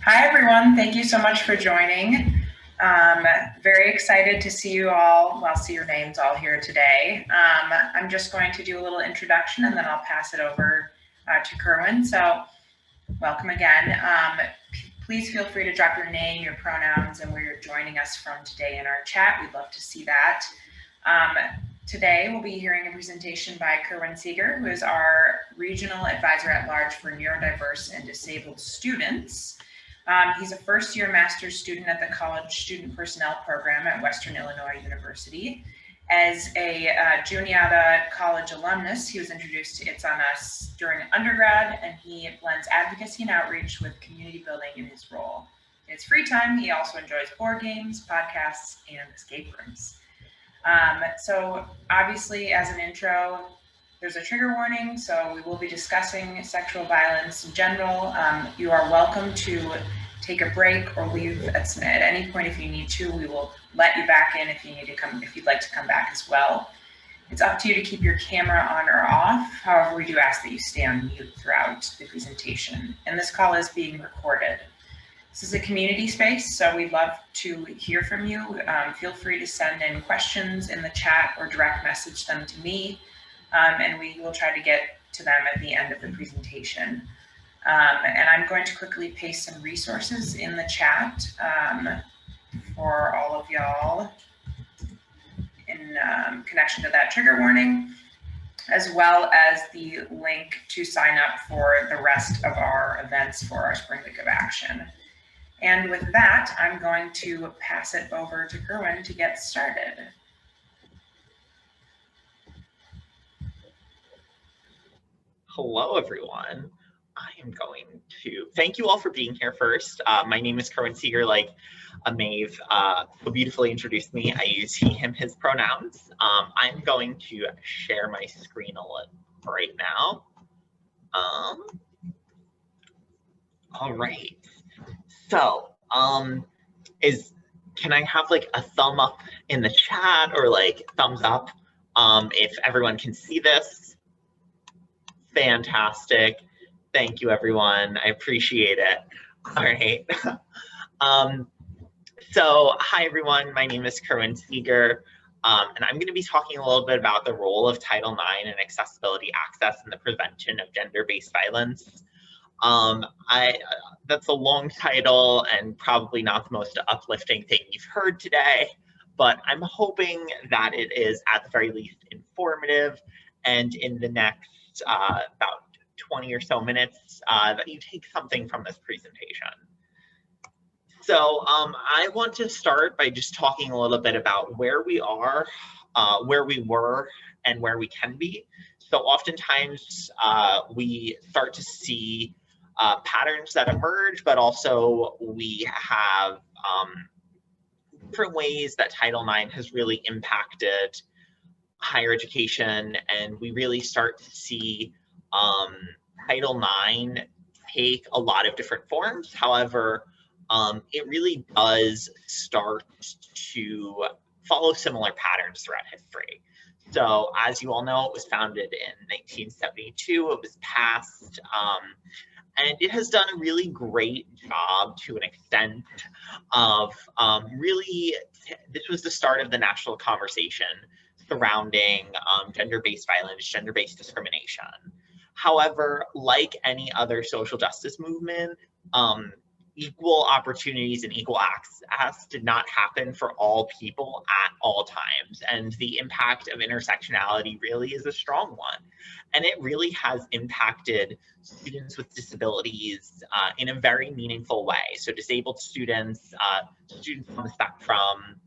Hi, everyone. Thank you so much for joining. Um, Very excited to see you all, well, see your names all here today. I'm just going to do a little introduction and then I'll pass it over to Kirwin. So welcome again. Please feel free to drop your name, your pronouns, and where you're joining us from today in our chat. We'd love to see that. Today, we'll be hearing a presentation by Kirwin Seger, who is our Regional Advisor at Large for Neurodiverse and Disabled Students. He's a first-year master's student at the College Student Personnel Program at Western Illinois University. As a Juniata College alumnus, he was introduced to It's On Us during undergrad, and he blends advocacy and outreach with community building in his role. In his free time, he also enjoys board games, podcasts, and escape rooms. So obviously, as an intro, there's a trigger warning, so we will be discussing sexual violence in general. You are welcome to take a break or leave at any point if you need to. We will let you back in if you need to come, if you'd like to come back as well. It's up to you to keep your camera on or off. However, we do ask that you stay on mute throughout the presentation. And this call is being recorded. This is a community space, so we'd love to hear from you. Feel free to send in questions in the chat or direct message them to me, and we will try to get to them at the end of the presentation. And I'm going to quickly paste some resources in the chat for all of y'all in connection to that trigger warning, as well as the link to sign up for the rest of our events for our Spring Week of Action. And with that, I'm going to pass it over to Kirwin to get started. Hello, everyone. I am going to thank you all for being here first. My name is Kirwin Seger, like Maeve so beautifully introduced me. I use he, him, his pronouns. I'm going to share my screen a little right now. All right. So, can I have like a thumb up in the chat or like thumbs up if everyone can see this? Fantastic. Thank you, everyone. I appreciate it. All right. So hi, everyone. My name is Kirwin Seger, and I'm going to be talking a little bit about the role of Title IX in accessibility, access, and the prevention of gender-based violence. That's a long title and probably not the most uplifting thing you've heard today, but I'm hoping that it is at the very least informative, and in the next about 20 or so minutes that you take something from this presentation. So I want to start by just talking a little bit about where we are, where we were, and where we can be. So oftentimes we start to see patterns that emerge, but also we have different ways that Title IX has really impacted higher education, and we really start to see Title IX take a lot of different forms. However, it really does start to follow similar patterns throughout history. So as you all know, it was founded in 1972, it was passed, and it has done a really great job to an extent of really, this was the start of the national conversation surrounding gender-based violence, gender-based discrimination. However, like any other social justice movement, equal opportunities and equal access did not happen for all people at all times. And the impact of intersectionality really is a strong one. And it really has impacted students with disabilities in a very meaningful way. So disabled students, students on the spectrum,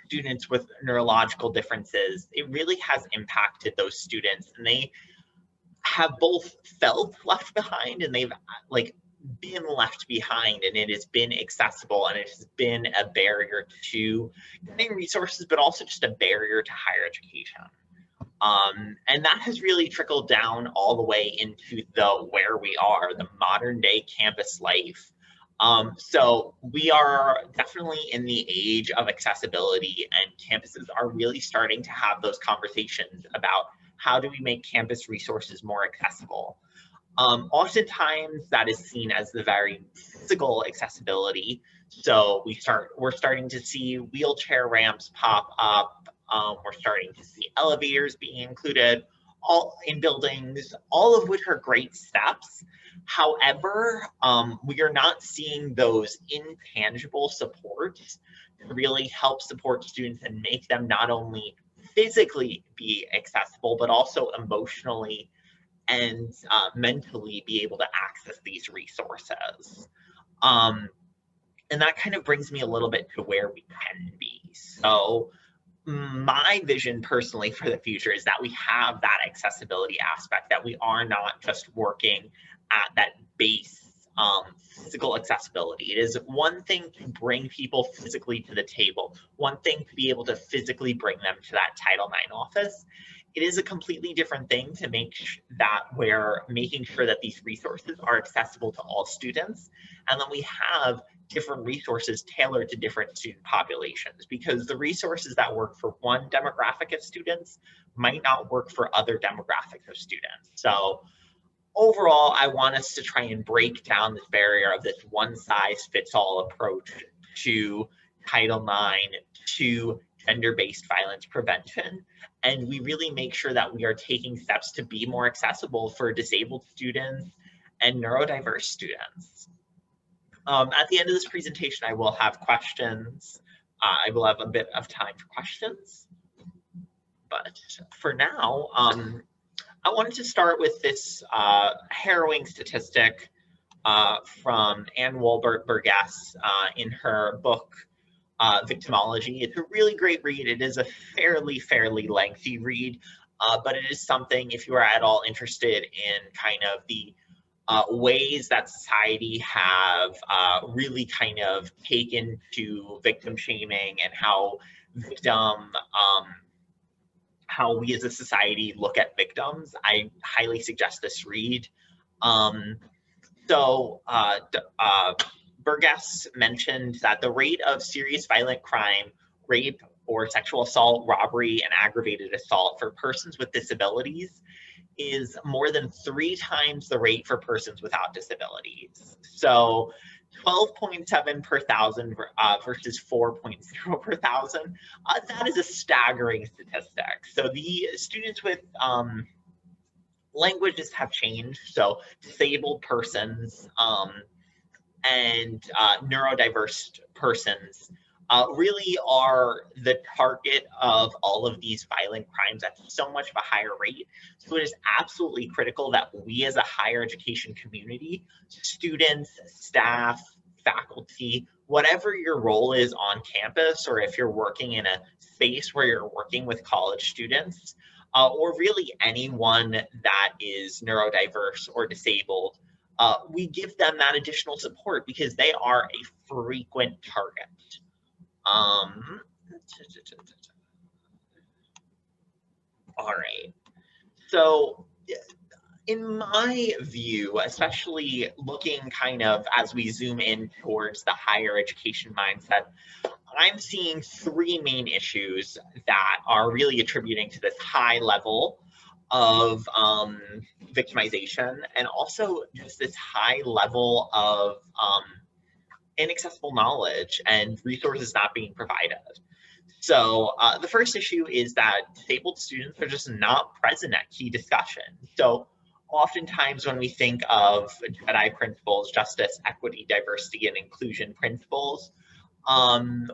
students with neurological differences, it really has impacted those students, and they have both felt left behind and they've like been left behind, and it has been accessible, and it has been a barrier to getting resources, but also just a barrier to higher education. And that has really trickled down all the way into where we are, the modern day campus life. So we are definitely in the age of accessibility, and campuses are really starting to have those conversations about how do we make campus resources more accessible. Oftentimes that is seen as the very physical accessibility. So we're starting to see wheelchair ramps pop up. We're starting to see elevators being included all in buildings, all of which are great steps. However, we are not seeing those intangible supports to really help support students and make them not only physically be accessible, but also emotionally and mentally be able to access these resources. And that kind of brings me a little bit to where we can be. So my vision personally for the future is that we have that accessibility aspect, that we are not just working at that base physical accessibility. It is one thing to bring people physically to the table, one thing to be able to physically bring them to that Title IX office. It is a completely different thing to make that we're making sure that these resources are accessible to all students, and that we have different resources tailored to different student populations, because the resources that work for one demographic of students might not work for other demographics of students. So overall, I want us to try and break down this barrier of this one-size-fits-all approach to Title IX, to gender-based violence prevention, and we really make sure that we are taking steps to be more accessible for disabled students and neurodiverse students. At the end of this presentation, I will have questions. I will have a bit of time for questions. But for now, I wanted to start with this harrowing statistic from Anne Wolbert-Bergess in her book, Victimology. It's a really great read. It is a fairly lengthy read, but it is something, if you are at all interested in kind of the ways that society have really kind of taken to victim shaming, and how how we as a society look at victims, I highly suggest this read. Burgess mentioned that the rate of serious violent crime, rape or sexual assault, robbery, and aggravated assault for persons with disabilities is more than 3 times the rate for persons without disabilities. So 12.7 per thousand versus 4.0 per thousand. That is a staggering statistic. So the students with languages have changed. So disabled persons and neurodiverse persons really are the target of all of these violent crimes at so much of a higher rate. So it is absolutely critical that we as a higher education community, students, staff, faculty, whatever your role is on campus, or if you're working in a space where you're working with college students, or really anyone that is neurodiverse or disabled, we give them that additional support, because they are a frequent target. All right. So in my view, especially looking kind of as we zoom in towards the higher education mindset, I'm seeing 3 main issues that are really attributing to this high level of victimization, and also just this high level of inaccessible knowledge and resources not being provided. So the first issue is that disabled students are just not present at key discussions. So oftentimes when we think of JEDI principles, justice, equity, diversity, and inclusion principles,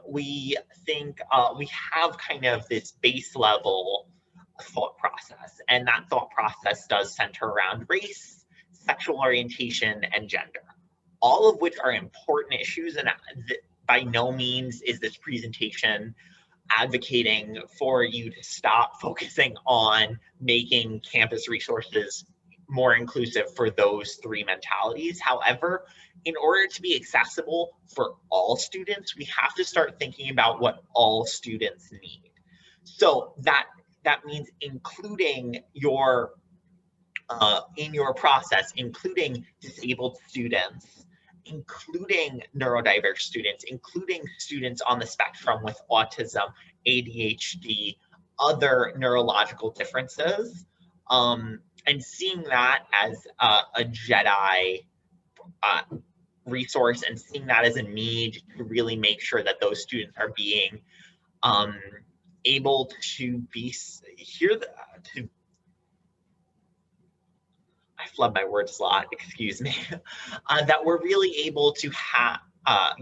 we think we have kind of this base level thought process, and that thought process does center around race, sexual orientation, and gender, all of which are important issues. And by no means is this presentation advocating for you to stop focusing on making campus resources more inclusive for those 3 mentalities. However, in order to be accessible for all students, we have to start thinking about what all students need. So that means including your in your process, including disabled students, including neurodiverse students, including students on the spectrum with autism, ADHD, other neurological differences, and seeing that as a Jedi resource, and seeing that as a need to really make sure that those students are being able to be I flub my words a lot, excuse me, that we're really able to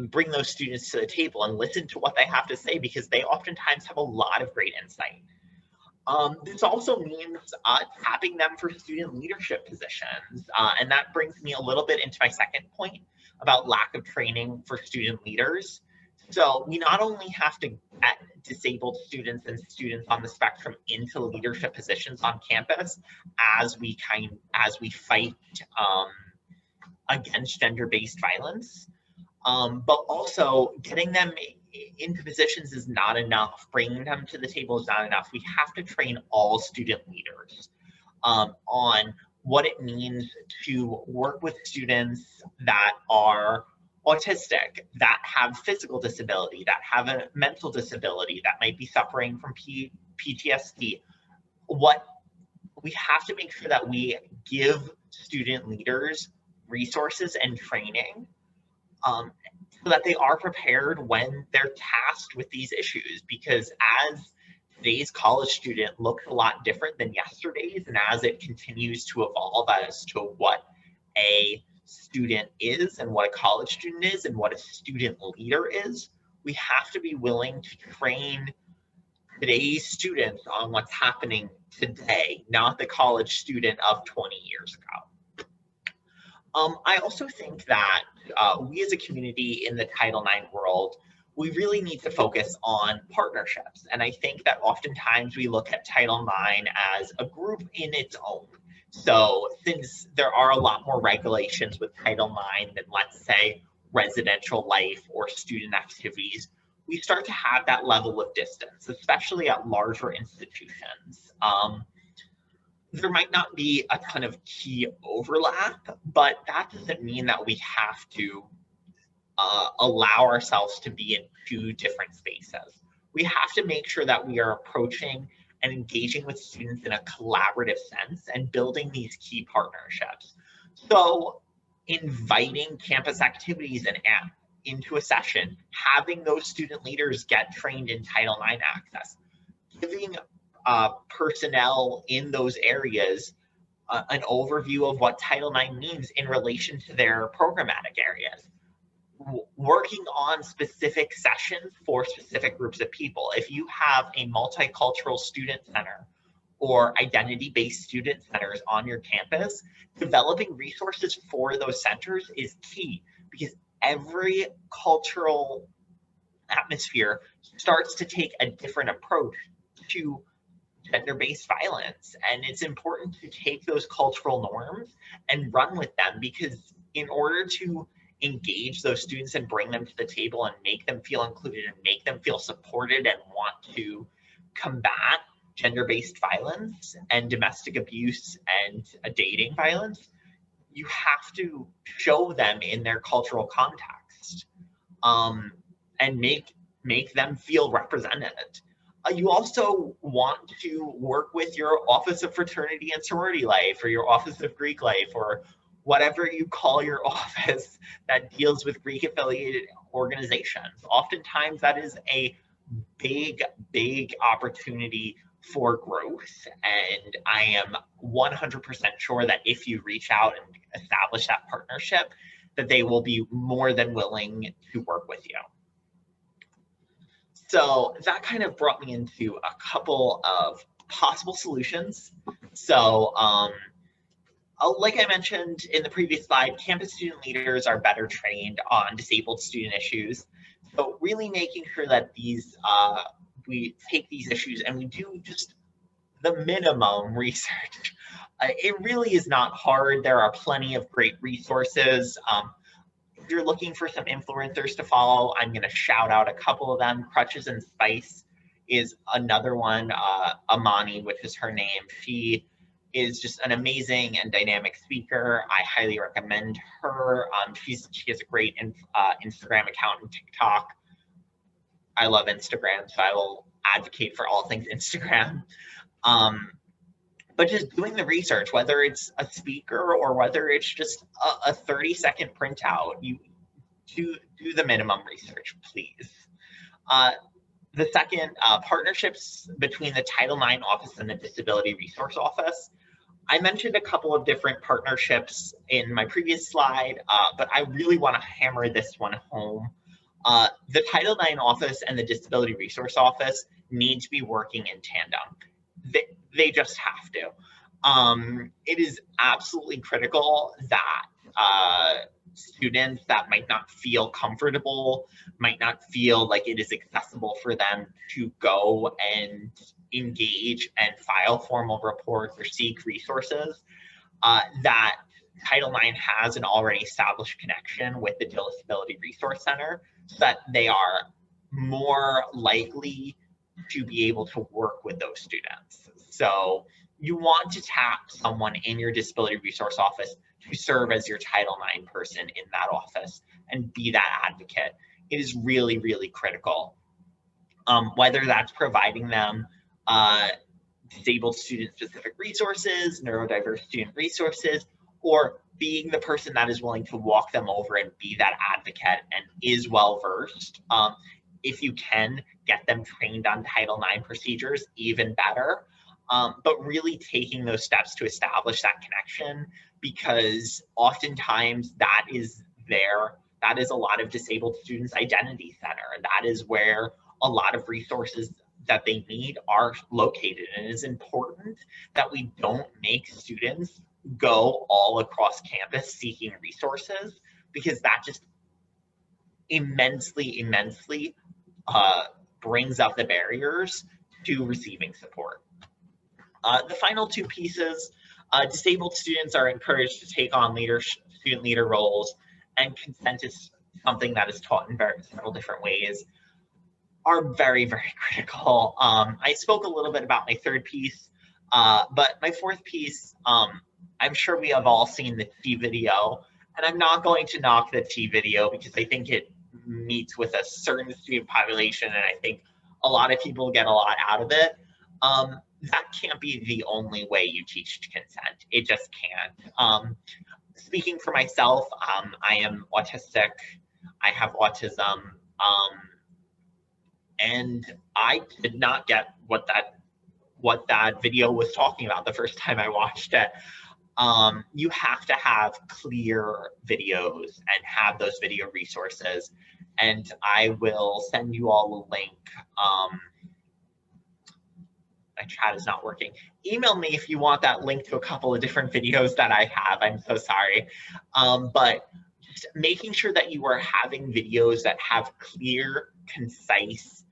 bring those students to the table and listen to what they have to say, because they oftentimes have a lot of great insight. This also means tapping them for student leadership positions. And that brings me a little bit into my second point about lack of training for student leaders. So we not only have to get disabled students and students on the spectrum into leadership positions on campus as we fight against gender-based violence, but also getting them into positions is not enough. Bringing them to the table is not enough. We have to train all student leaders on what it means to work with students that are autistic, that have physical disability, that have a mental disability, that might be suffering from PTSD. We have to make sure that we give student leaders resources and training so that they are prepared when they're tasked with these issues, because as today's college student looks a lot different than yesterday's, and as it continues to evolve as to what a student is and what a college student is and what a student leader is, we have to be willing to train today's students on what's happening today, not the college student of 20 years ago. I also think that we as a community in the Title IX world, we really need to focus on partnerships. And I think that oftentimes we look at Title IX as a group in its own. So since there are a lot more regulations with Title IX than, let's say, residential life or student activities, we start to have that level of distance, especially at larger institutions. There might not be a ton of key overlap, but that doesn't mean that we have to allow ourselves to be in two different spaces. We have to make sure that we are approaching and engaging with students in a collaborative sense and building these key partnerships. So inviting campus activities and into a session, having those student leaders get trained in Title IX access, giving personnel in those areas an overview of what Title IX means in relation to their programmatic areas, working on specific sessions for specific groups of people. If you have a multicultural student center or identity-based student centers on your campus, developing resources for those centers is key, because every cultural atmosphere starts to take a different approach to gender-based violence. And it's important to take those cultural norms and run with them, because in order to engage those students and bring them to the table and make them feel included and make them feel supported and want to combat gender-based violence and domestic abuse and dating violence, you have to show them in their cultural context and make them feel represented. You also want to work with your Office of Fraternity and Sorority Life, or your Office of Greek Life, or whatever you call your office that deals with Greek affiliated organizations. Oftentimes that is a big opportunity for growth. And I am 100% sure that if you reach out and establish that partnership, that they will be more than willing to work with you. So that kind of brought me into a couple of possible solutions. So like I mentioned in the previous slide, campus student leaders are better trained on disabled student issues. So really making sure that these we take these issues and we do just the minimum research. It really is not hard. There are plenty of great resources. If you're looking for some influencers to follow, I'm going to shout out a couple of them. Crutches and Spice is another one. Amani, which is her name, she is just an amazing and dynamic speaker. I highly recommend her. She has a great Instagram account and TikTok. I love Instagram, so I will advocate for all things Instagram. but just doing the research, whether it's a speaker or whether it's just a 30-second printout, you do the minimum research, please. The second, partnerships between the Title IX office and the Disability Resource Office. I mentioned a couple of different partnerships in my previous slide, but I really want to hammer this one home. The Title IX office and the Disability Resource Office need to be working in tandem. They just have to. It is absolutely critical that students that might not feel comfortable, might not feel like it is accessible for them to go and engage and file formal reports or seek resources, that Title IX has an already established connection with the Disability Resource Center, so that they are more likely to be able to work with those students. So you want to tap someone in your Disability Resource Office to serve as your Title IX person in that office and be that advocate. It is really, really critical. Whether that's providing them disabled student-specific resources, neurodiverse student resources, or being the person that is willing to walk them over and be that advocate and is well-versed. If you can get them trained on Title IX procedures, even better. But really taking those steps to establish that connection, because oftentimes that is a lot of disabled students' identity center. That is where a lot of resources that they need are located. And it is important that we don't make students go all across campus seeking resources, because that just immensely brings up the barriers to receiving support. The final two pieces, disabled students are encouraged to take on student leader roles, and consent is something that is taught in several different ways, are very, very critical. I spoke a little bit about my third piece, but my fourth piece, I'm sure we have all seen the T video, and I'm not going to knock the T video because I think it meets with a certain student population, and I think a lot of people get a lot out of it. That can't be the only way you teach consent. It just can't. Speaking for myself, I am autistic. I have autism, and I did not get what that video was talking about the first time I watched it. You have to have clear videos and have those video resources, and I will send you all a link. My chat is not working. Email me if you want that link to a couple of different videos that I have. I'm so sorry. But just making sure that you are having videos that have clear, concise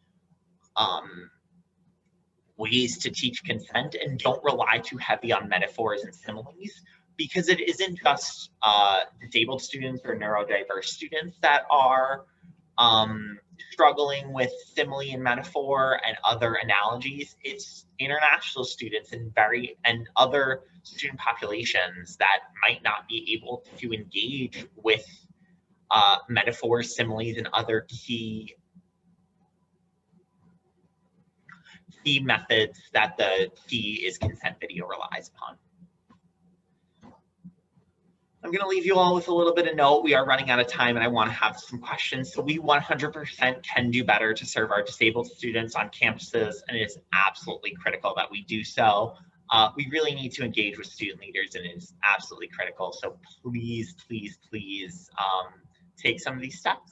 ways to teach consent, and don't rely too heavy on metaphors and similes, because it isn't just disabled students or neurodiverse students that are struggling with simile and metaphor and other analogies. It's international students and other student populations that might not be able to engage with metaphors, similes, and other key methods that the T is consent video relies upon. I'm going to leave you all with a little bit of note. We are running out of time, and I want to have some questions. So we 100% can do better to serve our disabled students on campuses, and it is absolutely critical that we do so. We really need to engage with student leaders, and it is absolutely critical. So please, please, please take some of these steps.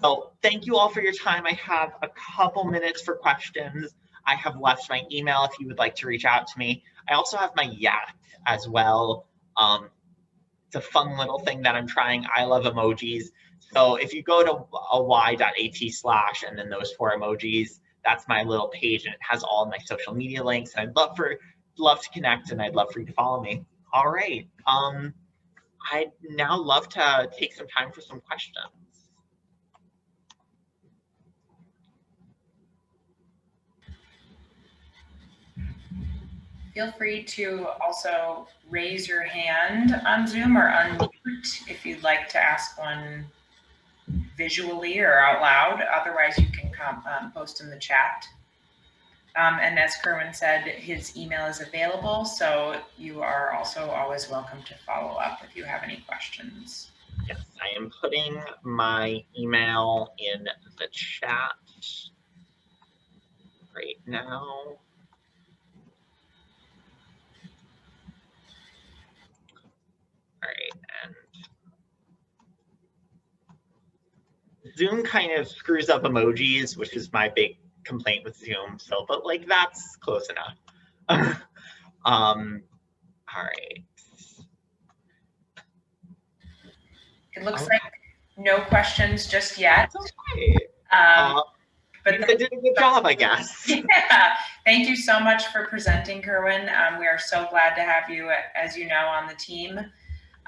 So thank you all for your time. I have a couple minutes for questions. I have left my email if you would like to reach out to me. I also have my Yak as well. It's a fun little thing that I'm trying. I love emojis. So if you go to y.at/ and then those 4 emojis, that's my little page, and it has all of my social media links. And I'd love to connect, and I'd love for you to follow me. All right. I'd now love to take some time for some questions. Feel free to also raise your hand on Zoom or unmute if you'd like to ask one visually or out loud. Otherwise, you can post in the chat. And as Kirwin said, his email is available, so you are also always welcome to follow up if you have any questions. Yes, I am putting my email in the chat right now. All right, and Zoom kind of screws up emojis, which is my big complaint with Zoom. So, but like that's close enough. All right. It looks like no questions just yet. That's okay. But they did a good job, I guess. Yeah, thank you so much for presenting, Kirwin. We are so glad to have you, as you know, on the team.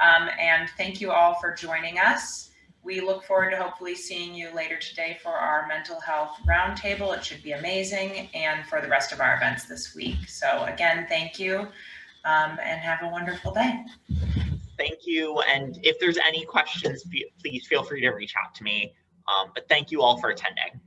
And thank you all for joining us. We look forward to hopefully seeing you later today for our mental health roundtable. It should be amazing, and for the rest of our events this week. So again, thank you, and have a wonderful day. Thank you. And if there's any questions, please feel free to reach out to me. But thank you all for attending.